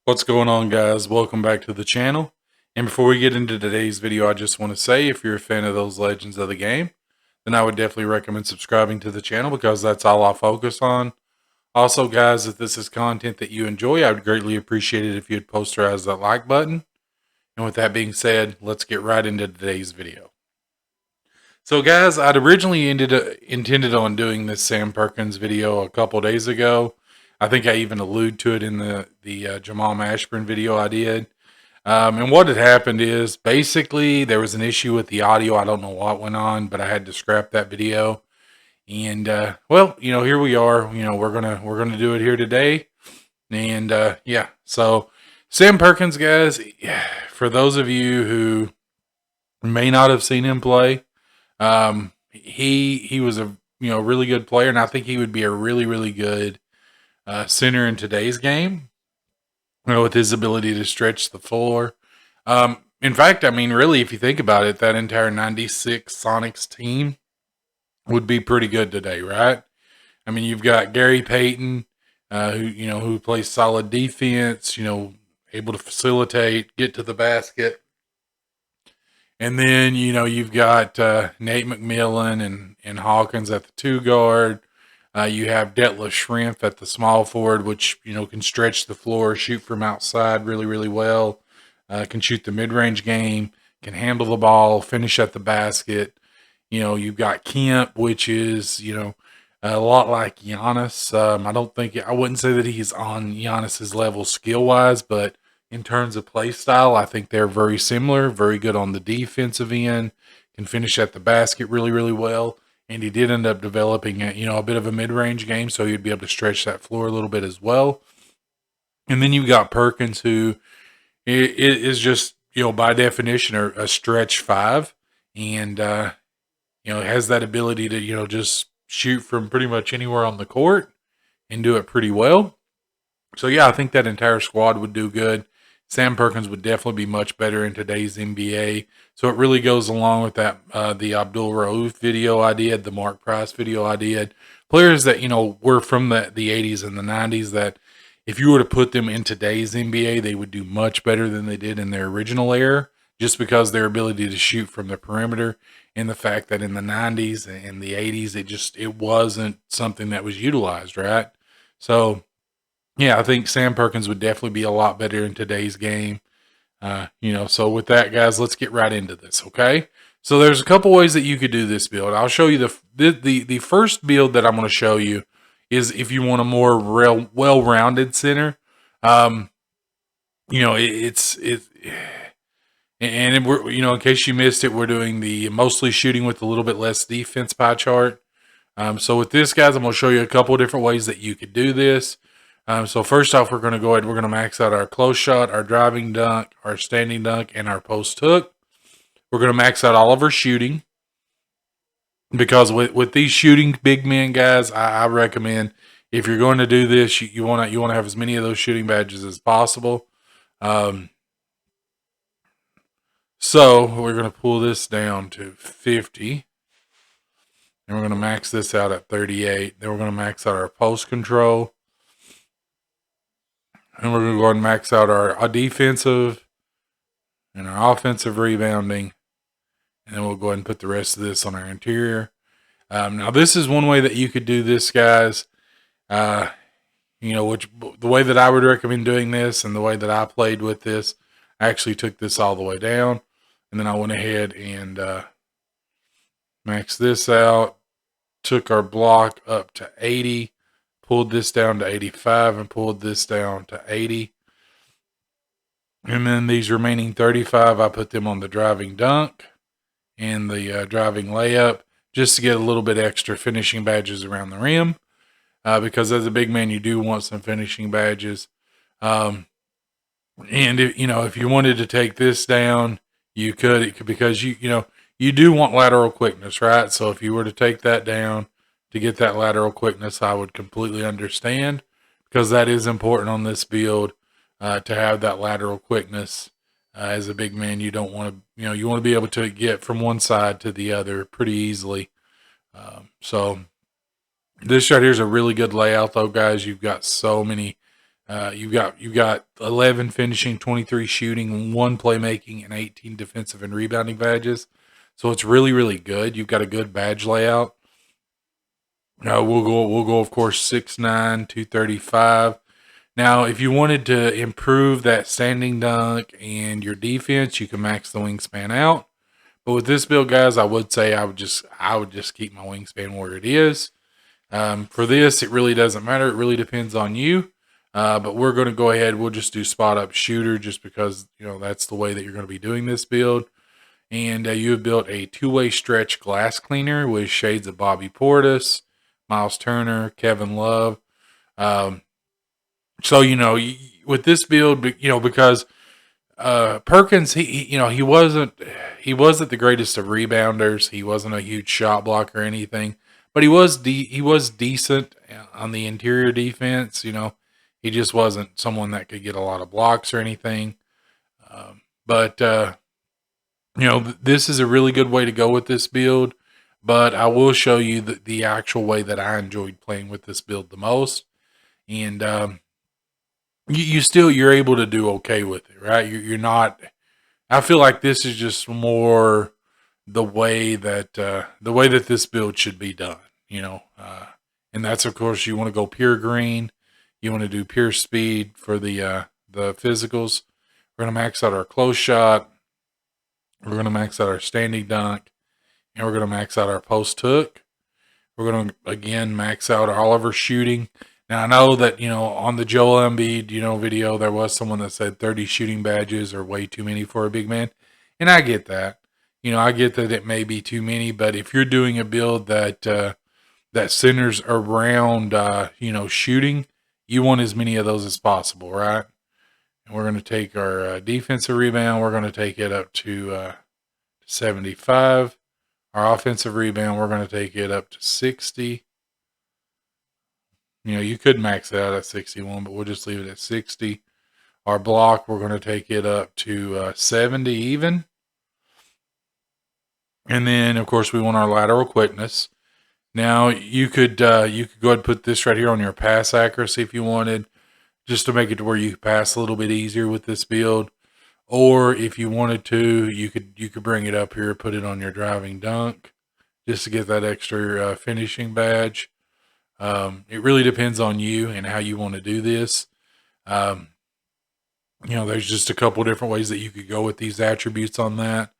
What's going on, guys? Welcome back to the channel. And before we get into today's video, I just want to say if you're a fan of those legends of the game, then I would definitely recommend subscribing to the channel because that's all I focus on. Also, guys, if this is content that you enjoy, I would greatly appreciate it if you'd posterize that like button. And with that being said, let's get right into today's video. So, guys, I'd originally intended on doing this Sam Perkins video a couple days ago. I think I even alluded to it in the Jamal Mashburn video I did. And what had happened is basically there was an issue with the audio. I don't know what went on, but I had to scrap that video. And well, here we are. We're gonna do it here today. And yeah, so Sam Perkins, guys. For those of you who may not have seen him play, he was a really good player, and I think he would be a really good center in today's game. With his ability to stretch the floor. In fact, I mean, really, if you think about it, that entire '96 Sonics team would be pretty good today, right? I mean, you've got Gary Payton, who plays solid defense. Able to facilitate, get to the basket. And then, you've got Nate McMillan and Hawkins at the 2 guard. You have Detlef Schrempf at the small forward, which, can stretch the floor, shoot from outside really well, can shoot the mid-range game, can handle the ball, finish at the basket. You've got Kemp, which is, a lot like Giannis. I wouldn't say that he's on Giannis's level skill-wise, but in terms of play style, I think they're very similar, very good on the defensive end, can finish at the basket really well. And he did end up developing a bit of a mid-range game, so he'd be able to stretch that floor a little bit as well. And then you've got Perkins, who is just, by definition, a stretch 5. And, has that ability to, just shoot from pretty much anywhere on the court and do it pretty well. So, yeah, I think that entire squad would do good. Sam Perkins would definitely be much better in today's NBA. So it really goes along with that the Abdul Rauf video I did, the Mark Price video I did. Players that, were from the 80s and the 90s that if you were to put them in today's NBA, they would do much better than they did in their original era, just because their ability to shoot from the perimeter and the fact that in the 90s and the 80s, it wasn't something that was utilized, right? So, yeah, I think Sam Perkins would definitely be a lot better in today's game. So with that, guys, let's get right into this, okay? So there's a couple ways that you could do this build. I'll show you the first build that I'm going to show you is if you want a more well-rounded center. And we're, in case you missed it, we're doing the mostly shooting with a little bit less defense pie chart. So with this, guys, I'm going to show you a couple of different ways that you could do this. So first off, we're going to max out our close shot, our driving dunk, our standing dunk, and our post hook. We're going to max out all of our shooting because with these shooting big men, guys, I recommend if you're going to do this, you want to have as many of those shooting badges as possible. So we're going to pull this down to 50. And we're going to max this out at 38. Then we're going to max out our post control. And we're going to go ahead and max out our defensive and our offensive rebounding. And then we'll go ahead and put the rest of this on our interior. Now, this is one way that you could do this, guys. The way that I would recommend doing this and the way that I played with this, I actually took this all the way down. And then I went ahead and maxed this out. Took our block up to 80. Pulled this down to 85 and pulled this down to 80. And then these remaining 35, I put them on the driving dunk and the driving layup just to get a little bit extra finishing badges around the rim. Because as a big man, you do want some finishing badges. And if you wanted to take this down, you could, because you do want lateral quickness, right? So if you were to take that down, to get that lateral quickness, I would completely understand because that is important on this build to have that lateral quickness. As a big man, you don't want to, you want to be able to get from one side to the other pretty easily. So this right here is a really good layout, though, guys. You've got so many You've got 11 finishing, 23 shooting, 1 playmaking, and 18 defensive and rebounding badges. So it's really really good. You've got a good badge layout. We'll go of course 6'9", 235. Now, if you wanted to improve that standing dunk and your defense, you can max the wingspan out. But with this build, guys, I would say I would just keep my wingspan where it is. For this, it really doesn't matter. It really depends on you. But we're going to go ahead. We'll just do spot up shooter just because, that's the way that you're going to be doing this build. And you have built a two-way stretch glass cleaner with shades of Bobby Portis, Miles Turner, Kevin Love. Um, so, with this build, because Perkins, he wasn't the greatest of rebounders. He wasn't a huge shot blocker or anything, but he was decent on the interior defense. He just wasn't someone that could get a lot of blocks or anything. But this is a really good way to go with this build. But I will show you the actual way that I enjoyed playing with this build the most, and you're able to do okay with it, right? You're not. I feel like this is just more the way that this build should be done, and that's of course you want to go pure green, you want to do pure speed for the physicals. We're gonna max out our close shot, we're gonna max out our standing dunk, and we're gonna max out our post hook. We're gonna again max out all of our shooting. Now I know that on the Joel Embiid video there was someone that said 30 shooting badges are way too many for a big man, and I get that. I get that it may be too many, but if you're doing a build that centers around shooting, you want as many of those as possible, right? And we're going to take our defensive rebound. We're going to take it up to 75. Our offensive rebound, we're going to take it up to 60. You could max it out at 61, but we'll just leave it at 60. Our block, we're going to take it up to 70 even. And then, of course, we want our lateral quickness. Now, you could go ahead and put this right here on your pass accuracy if you wanted, just to make it to where you pass a little bit easier with this build. Or if you wanted to, you could bring it up here, put it on your driving dunk, just to get that extra finishing badge. It really depends on you and how you want to do this. There's just a couple different ways that you could go with these attributes on that.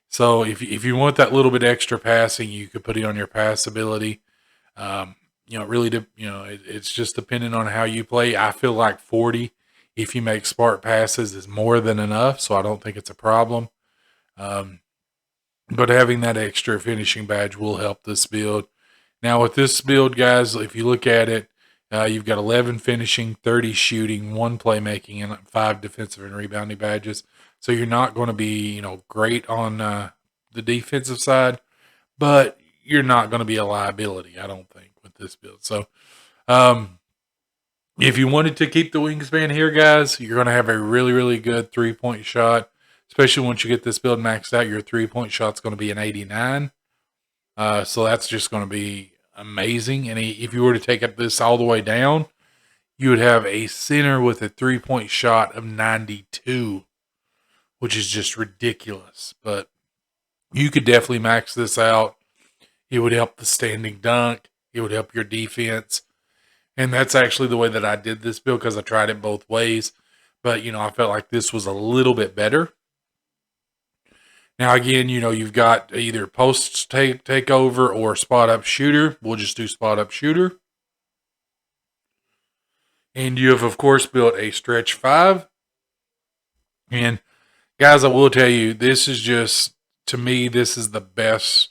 So if you want that little bit extra passing, you could put it on your pass ability. It's just dependent on how you play. I feel like 40, if you make smart passes, is more than enough. So I don't think it's a problem. But having that extra finishing badge will help this build. Now with this build, guys, if you look at it, you've got 11 finishing, 30 shooting, 1 playmaking, and 5 defensive and rebounding badges. So you're not going to be, great on the defensive side, but you're not going to be a liability, I don't think, with this build. So if you wanted to keep the wingspan here, guys, you're going to have a really, really good 3-point shot, especially once you get this build maxed out. Your 3-point shot's going to be an 89. So that's just going to be amazing. And if you were to take this all the way down, you would have a center with a 3-point shot of 92, which is just ridiculous. But you could definitely max this out. It would help the standing dunk. It would help your defense. And that's actually the way that I did this build, because I tried it both ways. But, I felt like this was a little bit better. Now, again, you've got either post takeover or spot up shooter. We'll just do spot up shooter. And you have, of course, built a stretch 5. And guys, I will tell you, this is just, to me, this is the best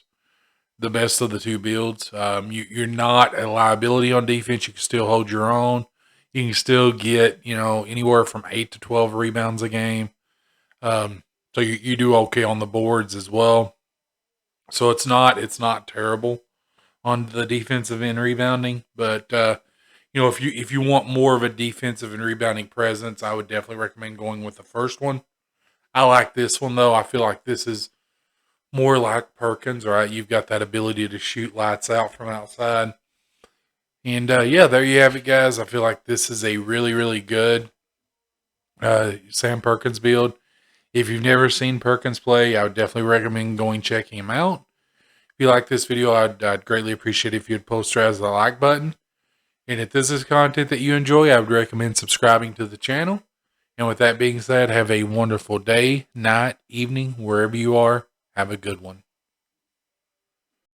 of the two builds. You're not a liability on defense. You can still hold your own. You can still get, anywhere from 8 to 12 rebounds a game. So you do okay on the boards as well. So it's not terrible on the defensive end rebounding, but if you want more of a defensive and rebounding presence, I would definitely recommend going with the first one. I like this one though. I feel like this is more like Perkins, right? You've got that ability to shoot lights out from outside. And yeah, there you have it, guys. I feel like this is a really, really good Sam Perkins build. If you've never seen Perkins play, I would definitely recommend going checking him out. If you like this video, I'd greatly appreciate if you'd post as the like button. And if this is content that you enjoy, I would recommend subscribing to the channel. And with that being said, have a wonderful day, night, evening, wherever you are. Have a good one.